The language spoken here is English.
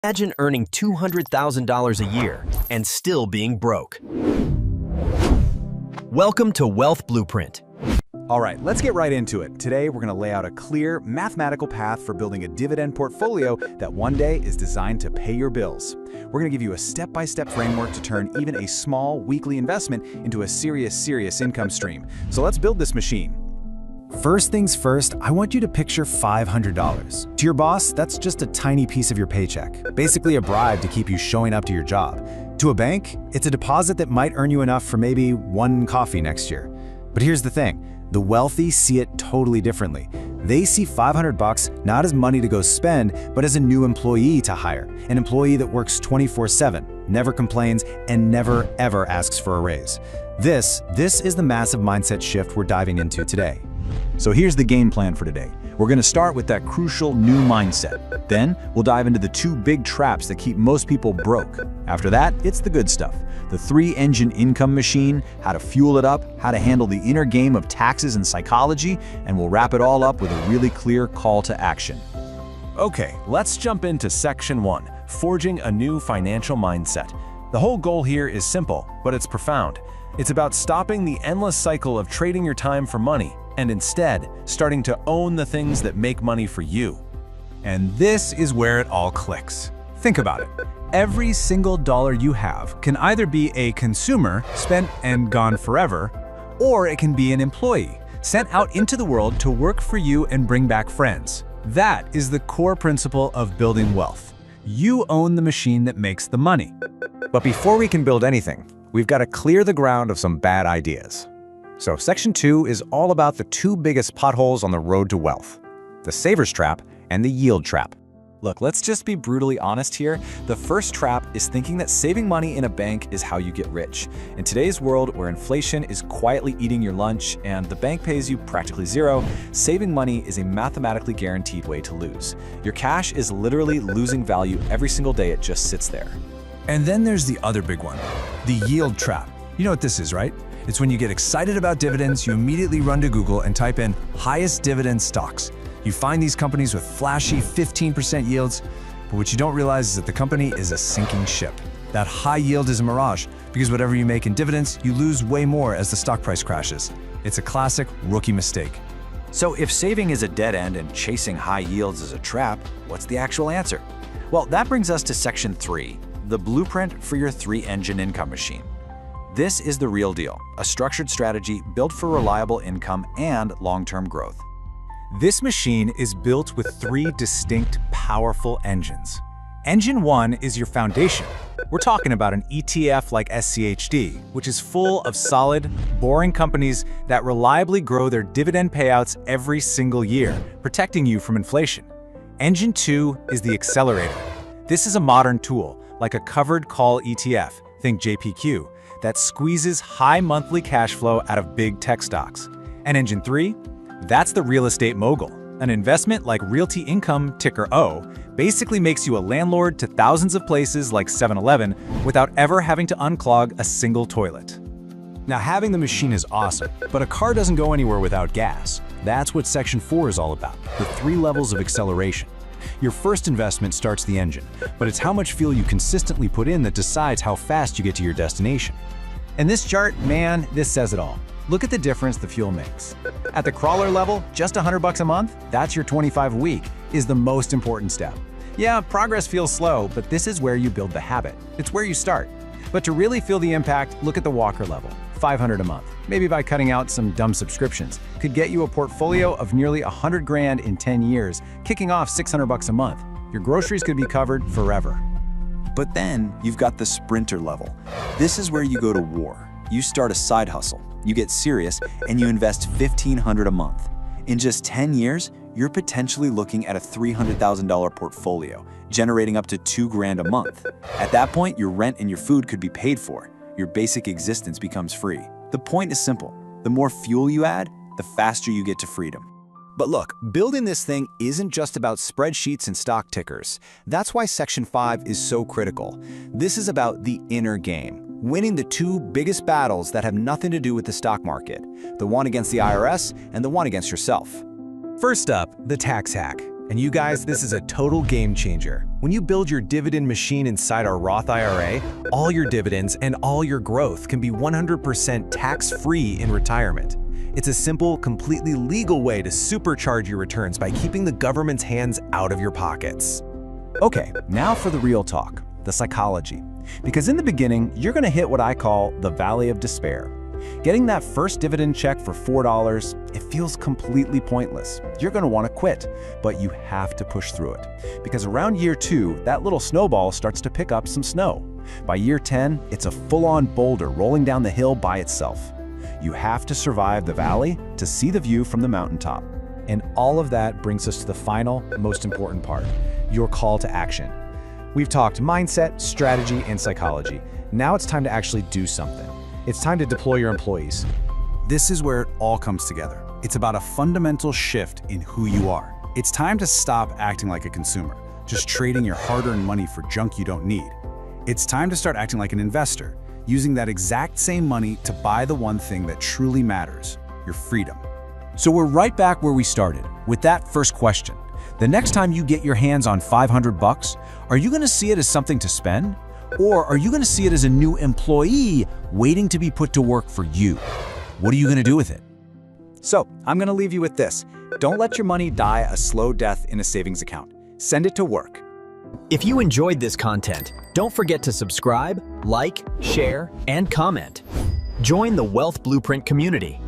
Imagine earning $200,000 a year and still being broke. Welcome to Wealth Blueprint. All right, let's get right into it. Today, we're going to lay out a clear mathematical path for building a dividend portfolio that one day is designed to pay your bills. We're going to give you a step-by-step framework to turn even a small weekly investment into a serious income stream. So let's build this machine. First things first, I want you to picture $500. To your boss, that's just a tiny piece of your paycheck, basically a bribe to keep you showing up to your job. To a bank, it's a deposit that might earn you enough for maybe one coffee next year. But here's the thing, the wealthy see it totally differently. They see $500 not as money to go spend, but as a new employee to hire, an employee that works 24/7, never complains, and never ever asks for a raise. This is the massive mindset shift we're diving into today. So here's the game plan for today. We're going to start with that crucial new mindset. Then we'll dive into the two big traps that keep most people broke. After that, it's the good stuff. The three-engine income machine, how to fuel it up, how to handle the inner game of taxes and psychology, and we'll wrap it all up with a really clear call to action. Okay, let's jump into section 1, forging a new financial mindset. The whole goal here is simple, but it's profound. It's about stopping the endless cycle of trading your time for money, and instead, starting to own the things that make money for you. And this is where it all clicks. Think about it. Every single dollar you have can either be a consumer, spent and gone forever, or it can be an employee, sent out into the world to work for you and bring back friends. That is the core principle of building wealth. You own the machine that makes the money. But before we can build anything, we've got to clear the ground of some bad ideas. So section 2 is all about the two biggest potholes on the road to wealth, the saver's trap and the yield trap. Look, let's just be brutally honest here. The first trap is thinking that saving money in a bank is how you get rich. In today's world where inflation is quietly eating your lunch and the bank pays you practically zero, saving money is a mathematically guaranteed way to lose. Your cash is literally losing value every single day it just sits there. And then there's the other big one, the yield trap. You know what this is, right? It's when you get excited about dividends, you immediately run to Google and type in highest dividend stocks. You find these companies with flashy 15% yields, but what you don't realize is that the company is a sinking ship. That high yield is a mirage, because whatever you make in dividends, you lose way more as the stock price crashes. It's a classic rookie mistake. So if saving is a dead end and chasing high yields is a trap, what's the actual answer? Well, that brings us to section 3, the blueprint for your three-engine income machine. This is the real deal, a structured strategy built for reliable income and long-term growth. This machine is built with three distinct, powerful engines. Engine 1 is your foundation. We're talking about an ETF like SCHD, which is full of solid, boring companies that reliably grow their dividend payouts every single year, protecting you from inflation. Engine 2 is the accelerator. This is a modern tool, like a covered call ETF, think JPQ, that squeezes high monthly cash flow out of big tech stocks. And Engine 3? That's the real estate mogul. An investment like Realty Income, ticker O, basically makes you a landlord to thousands of places like 7-Eleven without ever having to unclog a single toilet. Now, having the machine is awesome, but a car doesn't go anywhere without gas. That's what section 4 is all about, the 3 levels of acceleration. Your first investment starts the engine, but it's how much fuel you consistently put in that decides how fast you get to your destination. And this chart, man, this says it all. Look at the difference the fuel makes. At the crawler level, just $100 a month, that's your 25 a week, is the most important step. Yeah, progress feels slow, but this is where you build the habit. It's where you start. But to really feel the impact, look at the Walker level, $500 a month. Maybe by cutting out some dumb subscriptions, could get you a portfolio of nearly 100 grand in 10 years, kicking off $600 a month. Your groceries could be covered forever. But then you've got the sprinter level. This is where you go to war. You start a side hustle, you get serious, and you invest $1,500 a month. In just 10 years, you're potentially looking at a $300,000 portfolio, generating up to $2 grand a month. At that point, your rent and your food could be paid for. Your basic existence becomes free. The point is simple. The more fuel you add, the faster you get to freedom. But look, building this thing isn't just about spreadsheets and stock tickers. That's why Section 5 is so critical. This is about the inner game, winning the two biggest battles that have nothing to do with the stock market, the one against the IRS and the one against yourself. First up, the tax hack. And you guys, this is a total game changer. When you build your dividend machine inside our Roth IRA, all your dividends and all your growth can be 100% tax-free in retirement. It's a simple, completely legal way to supercharge your returns by keeping the government's hands out of your pockets. Okay, now for the real talk, the psychology. Because in the beginning, you're gonna hit what I call the valley of despair. Getting that first dividend check for $4, it feels completely pointless. You're gonna wanna quit, but you have to push through it. Because around year 2, that little snowball starts to pick up some snow. By year 10, it's a full-on boulder rolling down the hill by itself. You have to survive the valley to see the view from the mountaintop. And all of that brings us to the final, most important part, your call to action. We've talked mindset, strategy, and psychology. Now it's time to actually do something. It's time to deploy your employees. This is where it all comes together. It's about a fundamental shift in who you are. It's time to stop acting like a consumer, just trading your hard-earned money for junk you don't need. It's time to start acting like an investor, using that exact same money to buy the one thing that truly matters, your freedom. So we're right back where we started, with that first question. The next time you get your hands on $500, are you gonna see it as something to spend? Or are you gonna see it as a new employee waiting to be put to work for you? What are you gonna do with it? So, I'm gonna leave you with this. Don't let your money die a slow death in a savings account. Send it to work. If you enjoyed this content, don't forget to subscribe, like, share, and comment. Join the Wealth Blueprint community